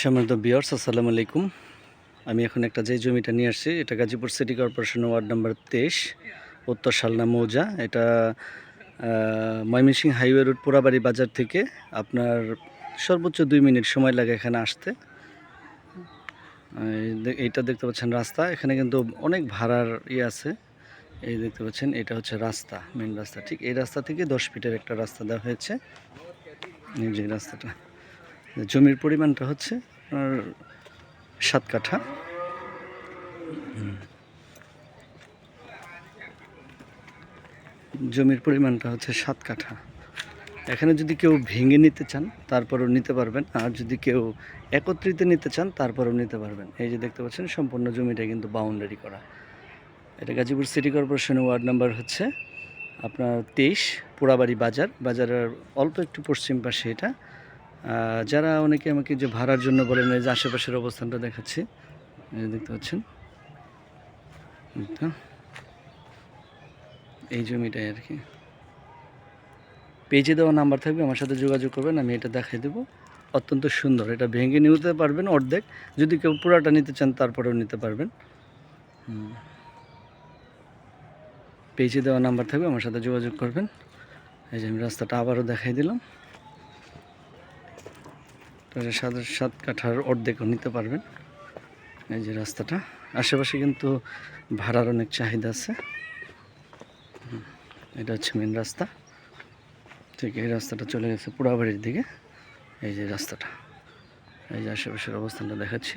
সম্মানিত ভিউয়ার্স, আসসালামু আলাইকুম। আমি এখন একটা যে জমিটা নিয়ে আসছি, এটা গাজীপুর সিটি কর্পোরেশনের ওয়ার্ড নাম্বার 23, উত্তর শালনা মৌজা। এটা ময়মনসিংহ হাইওয়ে রোড পোড়াবাড়ি বাজার থেকে আপনার সর্বোচ্চ 2 মিনিট সময় লাগে এখানে আসতে। এইটা দেখতে পাচ্ছেন রাস্তা, এখানে কিন্তু অনেক ভাড়ার আছে। এই দেখতে পাচ্ছেন, এটা হচ্ছে রাস্তা, মেন রাস্তা। ঠিক এই রাস্তা থেকে 10 ফিটের একটা রাস্তা দেওয়া হয়েছে। এই যে রাস্তাটা, জমির পরিমাণটা হচ্ছে আপনার 7 কাঠা। জমির পরিমাণটা হচ্ছে 7 কাঠা। এখানে যদি কেউ ভেঙে নিতে চান তারপরেও নিতে পারবেন, আর যদি কেউ একত্রিত নিতে চান তারপরেও নিতে পারবেন। এই যে দেখতে পাচ্ছেন, সম্পূর্ণ জমিটা কিন্তু বাউন্ডারি করা। এটা গাজীপুর সিটি কর্পোরেশনের ওয়ার্ড নাম্বার হচ্ছে আপনার 23, পোড়াবাড়ি বাজার। বাজারের অল্প একটু পশ্চিম পাশে এটা। যারা অনেকে আমাকে যে ভাড়ার জন্য বলেন, এই যে আশেপাশের অবস্থানটা দেখাচ্ছি, এই দেখতে পাচ্ছেন, এই জমিটাই আর কি। পেজে দেওয়া নাম্বার থাকবে, আমার সাথে যোগাযোগ করবেন, আমি এটা দেখাই দেবো। অত্যন্ত সুন্দর, এটা ভেঙে নিতে পারবেন অর্ধেক, যদি কেউ পুরাটা নিতে চান তারপরেও নিতে পারবেন। পেজে দেওয়া নাম্বার থাকবে, আমার সাথে যোগাযোগ করবেন। এই যে আমি রাস্তাটা আবারও দেখাই দিলাম। 7 কাঠার অর্ধেকও নিতে পারবেন। এই যে রাস্তাটা, আশেপাশে কিন্তু ভাড়ার অনেক চাহিদা আছে। এটা হচ্ছে মেন রাস্তা। ঠিক এই রাস্তাটা চলে গেছে পোড়াবাড়ির দিকে। এই যে রাস্তাটা, এই যে আশেপাশের অবস্থানটা দেখাচ্ছি।